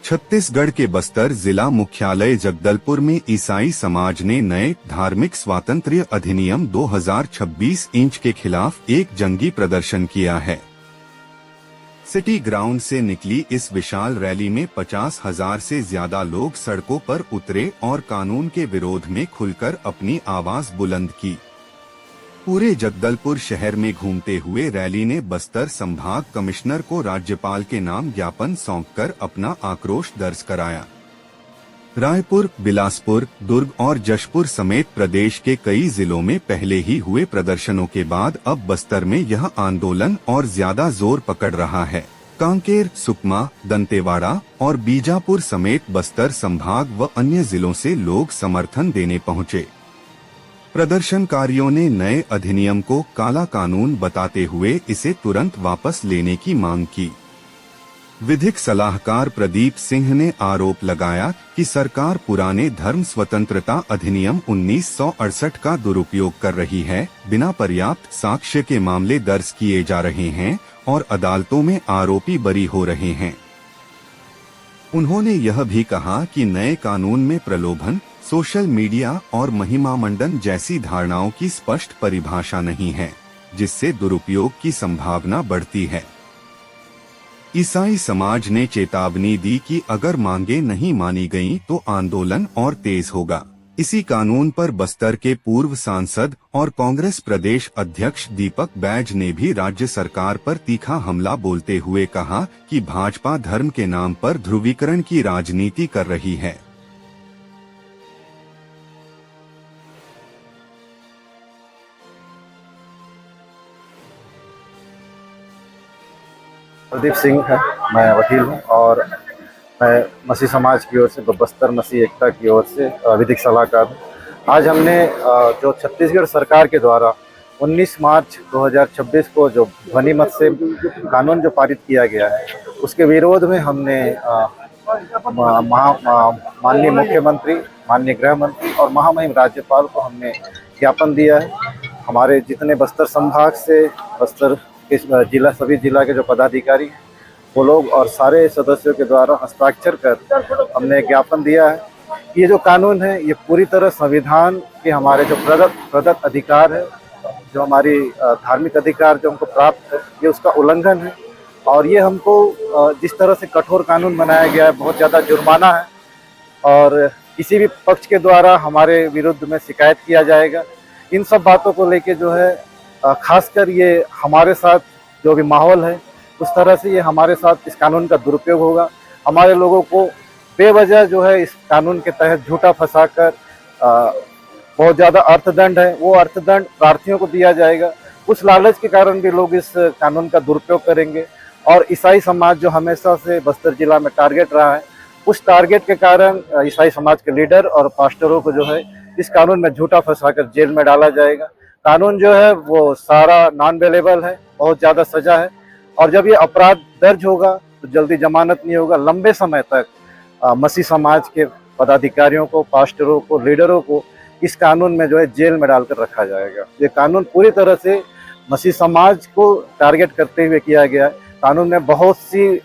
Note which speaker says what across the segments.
Speaker 1: छत्तीसगढ़ के बस्तर जिला मुख्यालय जगदलपुर में ईसाई समाज ने नए धार्मिक स्वातंत्र्य अधिनियम 2026 इंच के खिलाफ एक जंगी प्रदर्शन किया है। सिटी ग्राउंड से निकली इस विशाल रैली में 50,000 से ज्यादा लोग सड़कों पर उतरे और कानून के विरोध में खुलकर अपनी आवाज बुलंद की। पूरे जगदलपुर शहर में घूमते हुए रैली ने बस्तर संभाग कमिश्नर को राज्यपाल के नाम ज्ञापन सौंपकर अपना आक्रोश दर्ज कराया। रायपुर, बिलासपुर, दुर्ग और जशपुर समेत प्रदेश के कई जिलों में पहले ही हुए प्रदर्शनों के बाद अब बस्तर में यह आंदोलन और ज्यादा जोर पकड़ रहा है। कांकेर, सुकमा, दंतेवाड़ा और बीजापुर समेत बस्तर संभाग व अन्य जिलों से लोग समर्थन देने पहुंचे। प्रदर्शनकारियों ने नए अधिनियम को काला कानून बताते हुए इसे तुरंत वापस लेने की मांग की। विधिक सलाहकार प्रदीप सिंह ने आरोप लगाया कि सरकार पुराने धर्म स्वतंत्रता अधिनियम 1968 का दुरुपयोग कर रही है, बिना पर्याप्त साक्ष्य के मामले दर्ज किए जा रहे हैं और अदालतों में आरोपी बरी हो रहे हैं। उन्होंने यह भी कहा कि नए कानून में प्रलोभन, सोशल मीडिया और महिमा मंडन जैसी धारणाओं की स्पष्ट परिभाषा नहीं है, जिससे दुरुपयोग की संभावना बढ़ती है। ईसाई समाज ने चेतावनी दी कि अगर मांगे नहीं मानी गईं तो आंदोलन और तेज होगा। इसी कानून पर बस्तर के पूर्व सांसद और कांग्रेस प्रदेश अध्यक्ष दीपक बैज ने भी राज्य सरकार पर तीखा हमला बोलते हुए कहा कि भाजपा धर्म के नाम पर ध्रुवीकरण की राजनीति कर रही है।
Speaker 2: प्रदीप सिंह है, मैं वकील हूँ और मैं मसीह समाज की ओर से बस्तर मसीह एकता की ओर से विधिक सलाहकार हूँ। आज हमने जो छत्तीसगढ़ सरकार के द्वारा 19 मार्च 2026 को जो ध्वनि मत से कानून जो पारित किया गया है, उसके विरोध में हमने माननीय मुख्यमंत्री, माननीय गृह मंत्री और महामहिम राज्यपाल को हमने ज्ञापन दिया है। हमारे जितने बस्तर संभाग से बस्तर इस जिला, सभी जिला के जो पदाधिकारी वो लोग और सारे सदस्यों के द्वारा हस्ताक्षर कर हमने ज्ञापन दिया है। ये जो कानून है ये पूरी तरह संविधान के हमारे जो प्रदत्त अधिकार है, जो हमारी धार्मिक अधिकार जो हमको प्राप्त है, ये उसका उल्लंघन है। और ये हमको जिस तरह से कठोर कानून बनाया गया है, बहुत ज़्यादा जुर्माना है और किसी भी पक्ष के द्वारा हमारे विरुद्ध में शिकायत किया जाएगा। इन सब बातों को लेके जो है खासकर ये हमारे साथ जो भी माहौल है, उस तरह से ये हमारे साथ इस कानून का दुरुपयोग होगा। हमारे लोगों को बेवजह जो है इस कानून के तहत झूठा फंसाकर बहुत ज़्यादा अर्थदंड है, वो अर्थदंड प्रार्थियों को दिया जाएगा। उस लालच के कारण भी लोग इस कानून का दुरुपयोग करेंगे और ईसाई समाज जो हमेशा से बस्तर जिला में टारगेट रहा है, उस टारगेट के कारण ईसाई समाज के लीडर और पास्टरों को जो है इस कानून में झूठा फंसाकर जेल में डाला जाएगा। कानून जो है वो सारा नॉन अवेलेबल है, बहुत ज़्यादा सजा है और जब ये अपराध दर्ज होगा तो जल्दी जमानत नहीं होगा। लंबे समय तक मसीह समाज के पदाधिकारियों को, पास्टरों को, लीडरों को इस कानून में जो है जेल में डालकर रखा जाएगा। ये कानून पूरी तरह से मसीह समाज को टारगेट करते हुए किया गया है। कानून में बहुत सी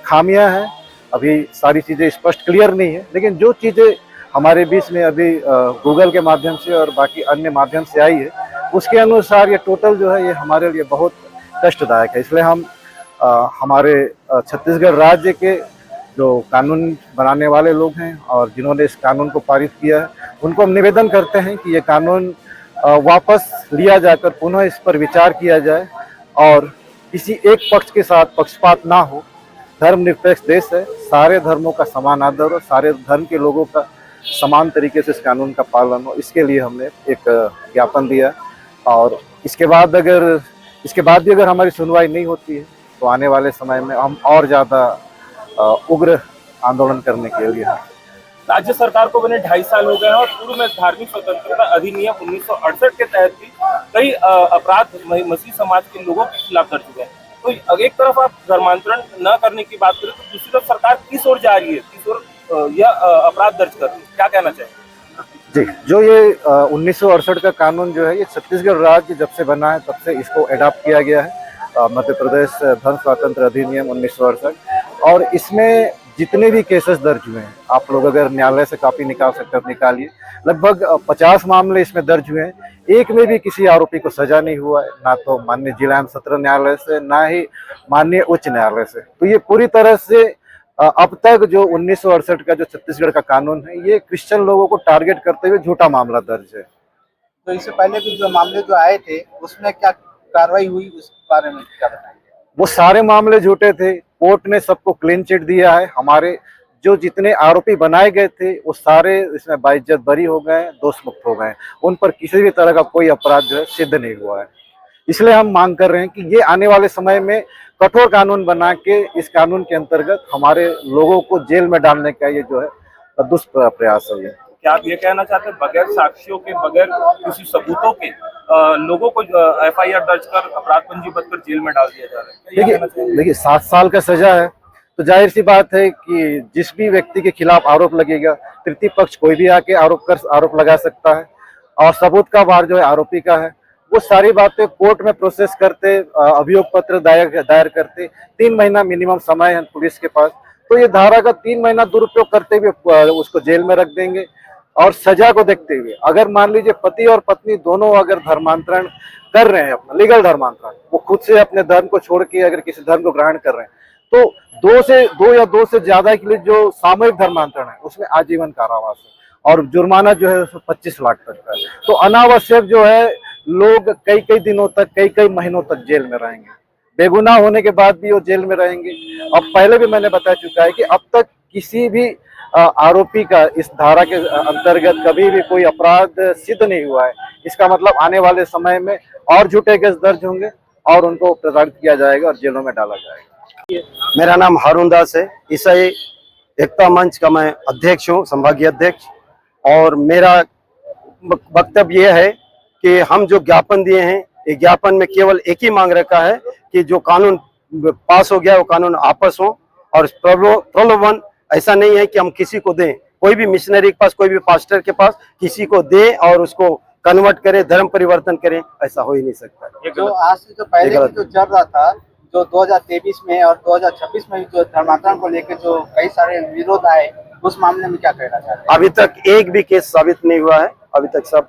Speaker 2: खामियां हैं, अभी सारी चीज़ें स्पष्ट क्लियर नहीं है, लेकिन जो चीज़ें हमारे बीच में अभी गूगल के माध्यम से और बाकी अन्य माध्यम से आई है, उसके अनुसार ये टोटल जो है ये हमारे लिए बहुत कष्टदायक है। इसलिए हम हमारे छत्तीसगढ़ राज्य के जो कानून बनाने वाले लोग हैं और जिन्होंने इस कानून को पारित किया है, उनको हम निवेदन करते हैं कि ये कानून वापस लिया जाकर पुनः इस पर विचार किया जाए और किसी एक पक्ष के साथ पक्षपात ना हो। धर्मनिरपेक्ष देश है, सारे धर्मों का समान आदर हो, सारे धर्म के लोगों का समान तरीके से इस कानून का पालन हो, इसके लिए हमने एक ज्ञापन दिया। और इसके बाद भी अगर हमारी सुनवाई नहीं होती है तो आने वाले समय में हम और ज़्यादा उग्र आंदोलन करने के लिए हैं।
Speaker 3: राज्य सरकार को बने 2.5 साल हो गए हैं और पूर्व में धार्मिक स्वतंत्रता अधिनियम 1968 के तहत भी कई अपराध मसीह समाज के लोगों के खिलाफ दर्ज हुए हैं। तो एक तरफ आप धर्मांतरण न करने की बात करें तो दूसरी तरफ सरकार किस ओर जा रही है, किस ओर यह अपराध दर्ज कर रही है, क्या कहना चाहिए?
Speaker 2: जी, जो ये 1968 का कानून जो है ये छत्तीसगढ़ राज्य जब से बना है तब से इसको अडॉप्ट किया गया है, मध्य प्रदेश धर्म स्वातंत्र अधिनियम 1968। और इसमें जितने भी केसेस दर्ज हुए हैं, आप लोग अगर न्यायालय से कॉपी निकाल सकते हैं निकालिए, लगभग 50 मामले इसमें दर्ज हुए हैं। एक में भी किसी आरोपी को सजा नहीं हुआ है, ना तो माननीय जिला एवं सत्र न्यायालय से, ना ही माननीय उच्च न्यायालय से। तो ये पूरी तरह से अब तक जो 1968 का जो छत्तीसगढ़ का कानून है, ये क्रिश्चियन लोगों को टारगेट करते हुए झूठा मामला दर्ज है।
Speaker 4: तो इससे पहले भी जो मामले जो आए थे उसमें क्या कार्रवाई हुई, उस बारे में क्या बताएंगे?
Speaker 2: वो सारे मामले झूठे थे। कोर्ट ने सबको क्लीन चिट दिया है। हमारे जो जितने आरोपी बनाए गए थे वो सारे इसमें बाइज्जत बरी हो गए, दोष मुक्त हो गए। उन पर किसी भी तरह का कोई अपराध जो है सिद्ध नहीं हुआ है। इसलिए हम मांग कर रहे हैं कि ये आने वाले समय में कठोर कानून बना के इस कानून के अंतर्गत हमारे लोगों को जेल में डालने का ये जो है दुष्प्रयास है।
Speaker 3: क्या आप ये कहना चाहते हैं बगैर साक्ष्यों के, बगैर किसी सबूतों के लोगों को FIR दर्ज कर अपराध पंजीबद्ध कर जेल में डाल दिया जा रहा है?
Speaker 2: देखिए 7 साल का सजा है, तो जाहिर सी बात है कि जिस भी व्यक्ति के खिलाफ आरोप लगेगा, तृतीय पक्ष कोई भी आके आरोप लगा सकता है और सबूत का भार जो है आरोपी का है। वो सारी बातें कोर्ट में प्रोसेस करते, अभियोग पत्र दायर करते 3 महीना मिनिमम समय है पुलिस के पास। तो ये धारा का 3 महीना दुरुपयोग करते हुए उसको जेल में रख देंगे। और सजा को देखते हुए अगर मान लीजिए पति और पत्नी दोनों अगर धर्मांतरण कर रहे हैं, अपना लीगल धर्मांतरण, वो खुद से अपने धर्म को छोड़ के अगर किसी धर्म को ग्रहण कर रहे हैं, तो 2 से ज्यादा के लिए जो सामूहिक धर्मांतरण है उसमें आजीवन कारावास है और जुर्माना जो है 25 लाख तक का है। तो अनावश्यक जो है लोग कई दिनों तक, कई महीनों तक जेल में रहेंगे। बेगुनाह होने के बाद भी वो जेल में रहेंगे। अब पहले भी मैंने बता चुका है कि अब तक किसी भी आरोपी का इस धारा के अंतर्गत कभी भी कोई अपराध सिद्ध नहीं हुआ है। इसका मतलब आने वाले समय में और झूठे केस दर्ज होंगे और उनको प्रताड़ित किया जाएगा और जेलों में डाला जाएगा।
Speaker 5: मेरा नाम हारून दास है। ईसाई एकता मंच का मैं अध्यक्ष हूँ, संभागीय अध्यक्ष। और मेरा वक्तव्य यह है कि हम जो ज्ञापन दिए हैं, ये ज्ञापन में केवल एक ही मांग रखा है कि जो कानून पास हो गया वो कानून वापस हो। और प्रलोभन ऐसा नहीं है कि हम किसी को दें, कोई भी मिशनरी के पास, कोई भी पास्टर के पास किसी को दें और उसको कन्वर्ट करें, धर्म परिवर्तन करें, ऐसा हो ही नहीं सकता।
Speaker 4: जो आज से जो पहले जो चल रहा था, जो 2023 में और 2026 में जो धर्मांतरण को लेकर जो कई सारे विरोध आए, उस मामले में क्या कहना चाहते हैं?
Speaker 5: अभी तक एक भी केस साबित नहीं हुआ है, अभी तक सब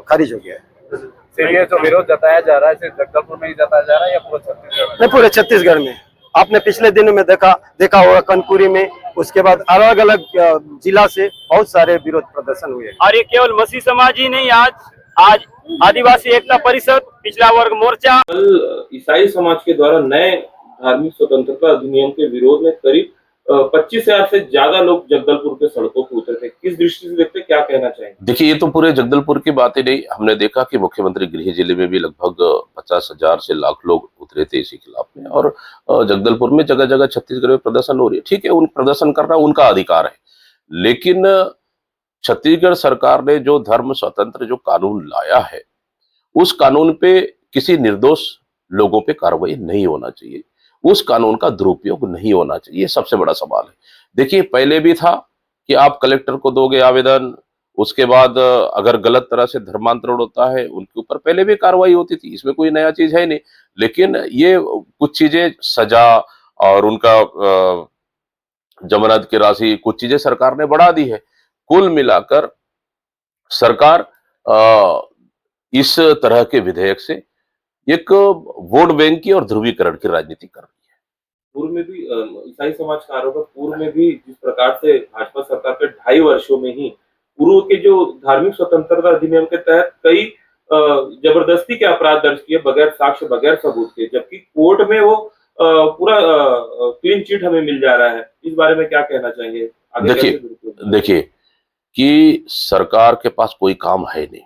Speaker 5: खारिज हो गया है।
Speaker 6: ये जो विरोध जताया जा रहा है सिर्फ जगदलपुर में ही जताया जा रहा है या पूरे छत्तीसगढ़ में?
Speaker 5: नहीं, पूरे छत्तीसगढ़ में। आपने पिछले दिनों में देखा होगा कनकुरी में, उसके बाद अलग अलग जिला से बहुत सारे विरोध प्रदर्शन हुए।
Speaker 7: और ये केवल मसीह समाज ही नहीं, आज आदिवासी एकता परिषद, पिछड़ा वर्ग मोर्चा,
Speaker 3: कल ईसाई समाज के द्वारा नए धार्मिक स्वतंत्रता अधिनियम के विरोध में करीब 25,000 से ज्यादा लोग जगदलपुर के सड़कों पर उतरे थे। किस दृष्टि से देखते, क्या कहना चाहेंगे?
Speaker 8: देखिए, ये तो पूरे जगदलपुर की बात ही नहीं, हमने देखा कि मुख्यमंत्री गृह जिले में भी लगभग 50,000 से लाख लोग उतरे थे इसी खिलाफ में। और जगदलपुर में जगह जगह छत्तीसगढ़ में प्रदर्शन हो रही है। ठीक है, उन प्रदर्शन करना उनका अधिकार है, लेकिन छत्तीसगढ़ सरकार ने जो धर्म स्वतंत्र जो कानून लाया है, उस कानून पे किसी निर्दोष लोगों पे कार्रवाई नहीं होना चाहिए, उस कानून का दुरुपयोग नहीं होना चाहिए। ये सबसे बड़ा सवाल है। देखिए, पहले भी था कि आप कलेक्टर को दोगे आवेदन, उसके बाद अगर गलत तरह से धर्मांतरण होता है उनके ऊपर पहले भी कार्रवाई होती थी, इसमें कोई नया चीज है नहीं। लेकिन ये कुछ चीजें, सजा और उनका जमानत की राशि, कुछ चीजें सरकार ने बढ़ा दी है। कुल मिलाकर सरकार इस तरह के विधेयक से एक वोट बैंक की और ध्रुवीकरण की राजनीति कर रही है।
Speaker 3: पूर्व में भी ईसाई समाज का आरोप है, पूर्व में भी जिस प्रकार से भाजपा सरकार के 2.5 वर्षों में ही पूर्व के जो धार्मिक स्वतंत्रता अधिनियम के तहत कई जबरदस्ती के अपराध दर्ज किए बगैर साक्ष्य, बगैर सबूत के, जबकि कोर्ट में वो पूरा क्लीन चिट हमें मिल जा रहा है। इस बारे में क्या कहना चाहेंगे?
Speaker 8: देखिए कि सरकार के पास कोई काम है नहीं,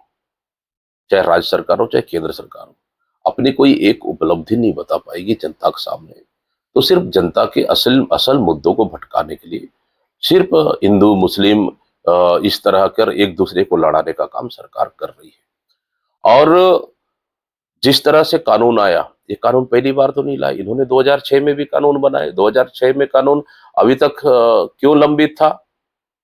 Speaker 8: चाहे राज्य सरकार हो चाहे केंद्र सरकार हो, अपनी कोई एक उपलब्धि नहीं बता पाएगी जनता के सामने। तो सिर्फ जनता के असल मुद्दों को भटकाने के लिए सिर्फ हिंदू मुस्लिम इस तरह कर एक दूसरे को लड़ाने का काम सरकार कर रही है। और जिस तरह से कानून आया, ये कानून पहली बार तो नहीं लाए, इन्होंने 2006 में भी कानून बनाए। 2006 में कानून अभी तक क्यों लंबित था?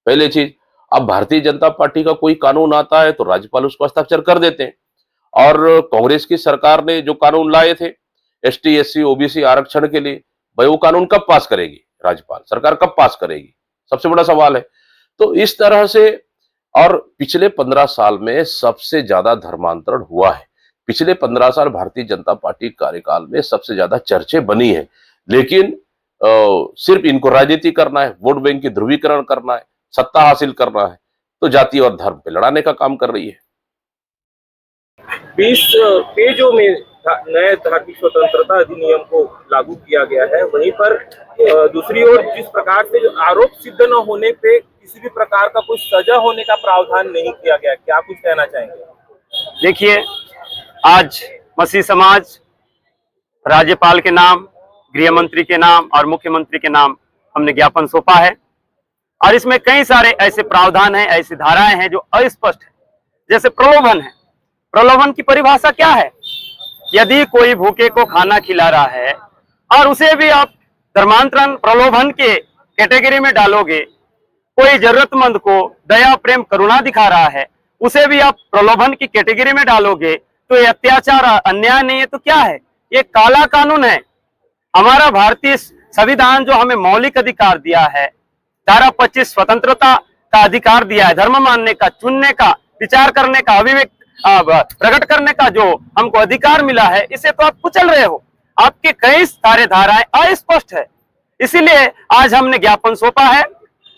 Speaker 8: पहले चीज, अब भारतीय जनता पार्टी का कोई कानून आता है तो राज्यपाल उसको हस्ताक्षर कर देते हैं। और कांग्रेस की सरकार ने जो कानून लाए थे ST SC OBC आरक्षण के लिए, भाई वो कानून कब पास करेगी? राज्यपाल, सरकार कब पास करेगी, सबसे बड़ा सवाल है। तो इस तरह से, और पिछले 15 साल में सबसे ज्यादा धर्मांतरण हुआ है। पिछले 15 साल भारतीय जनता पार्टी कार्यकाल में सबसे ज्यादा चर्चे बनी है, लेकिन सिर्फ इनको राजनीति करना है, वोट बैंक की ध्रुवीकरण करना है, सत्ता हासिल करना है, तो जाति और धर्म पे लड़ाने का काम कर रही है।
Speaker 3: 20 पेजों में नए धार्मिक स्वतंत्रता अधिनियम को लागू किया गया है, वहीं पर दूसरी ओर जिस प्रकार से जो आरोप सिद्ध न होने पे किसी भी प्रकार का कोई सजा होने का प्रावधान नहीं किया गया, क्या कुछ कहना चाहेंगे?
Speaker 7: देखिए, आज मसीह समाज राज्यपाल के नाम, गृह मंत्री के नाम और मुख्यमंत्री के नाम हमने ज्ञापन सौंपा है, और इसमें कई सारे ऐसे प्रावधान हैं, ऐसी धाराएं हैं जो अस्पष्ट है। जैसे प्रलोभन है। प्रलोभन की परिभाषा क्या है? यदि कोई भूखे को खाना खिला रहा है और उसे भी आप धर्मांतरण प्रलोभन के कैटेगरी में डालोगे, कोई जरूरतमंद को दया प्रेम करुणा दिखा रहा है, उसे भी आप प्रलोभन की कैटेगरी में डालोगे, तो ये अत्याचार अन्याय नहीं है तो क्या है? ये काला कानून है। हमारा भारतीय संविधान जो हमें मौलिक अधिकार दिया है, धारा 25 स्वतंत्रता का अधिकार दिया है, धर्म मानने का, चुनने का, विचार करने का, अभिव्यक्त प्रकट करने का जो हमको अधिकार मिला है, इसे तो आप कुचल रहे हो। आपके कई सारे धाराएं अस्पष्ट है। इसीलिए आज हमने ज्ञापन सौंपा है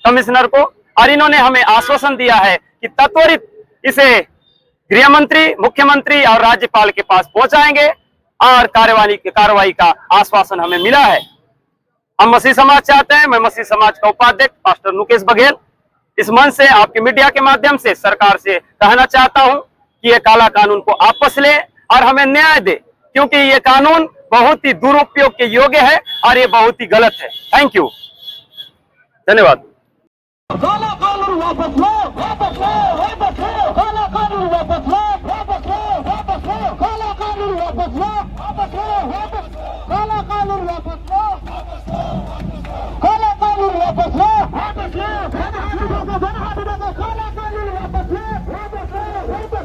Speaker 7: कमिश्नर को, और इन्होंने हमें आश्वासन दिया है कि त्वरित इसे गृह मंत्री, मुख्यमंत्री और राज्यपाल के पास पहुंचाएंगे, और कार्रवाई का आश्वासन हमें मिला है। हम मसीह समाज चाहते हैं, मैं मसीह समाज का उपाध्यक्ष पास्टर नुकेश बघेल इस मंच से आपके मीडिया के माध्यम से सरकार से कहना चाहता हूं कि ये काला कानून को वापस ले और हमें न्याय दे, क्योंकि ये कानून बहुत ही दुरुपयोग के योग्य है और ये बहुत ही गलत है। थैंक यू, धन्यवाद।
Speaker 9: काला कानून वापस लो, वापस लो, वापस लो, काला कानून वापस लो, वापस लो, वापस लो, काला कानून वापस लो, वापस लो, वापस, काला कानून वापस लो, काला कानून वापस लो, वापस लो, काला कानून वापस लो, वापस लो, काला कानून वापस लो, वापस लो, वापस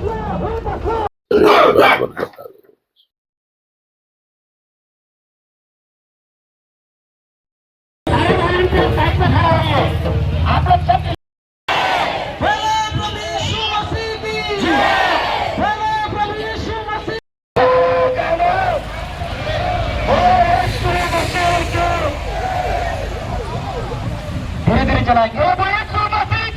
Speaker 9: लो, वापस लो। धीरे धीरे चलाएंगे। वापस लो, वापस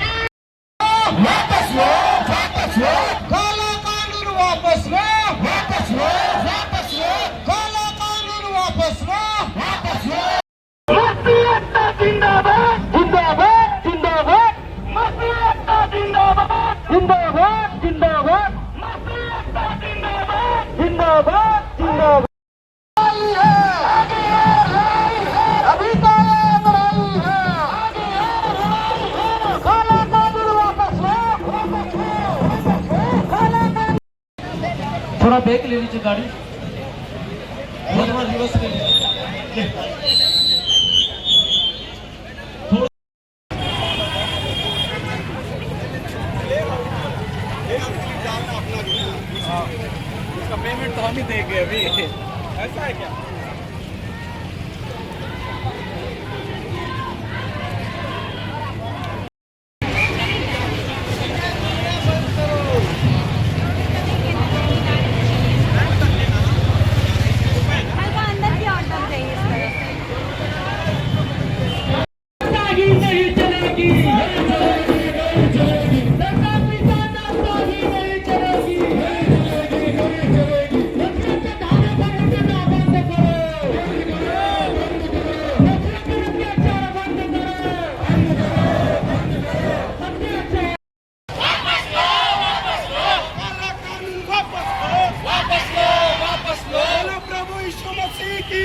Speaker 9: लो, काला कानून वापस लो, वापस लो, वापस लो, काला कानून वापस लो, वापस लो। मसीह एकता जिंदाबाद, जिंदाबाद, जिंदाबाद, मसीह एकता जिंदाबाद, जिंदाबाद, जिंदाबाद, मसीह एकता जिंदाबाद, जिंदाबाद, जिंदाबाद। अभी तो लड़ाई है, काला कानून वापस लो, वापस लो, वापस लो, काला कानून। थोड़ा ब्रेक ले लीजिए गाड़ी, रिवर्स ले लीजिए। पेमेंट तो हम ही देंगे अभी, ऐसा है क्या?
Speaker 10: अंदर की ऑर्डर चाहिए इस तरह से।
Speaker 9: प्रभु यीशु मसीह की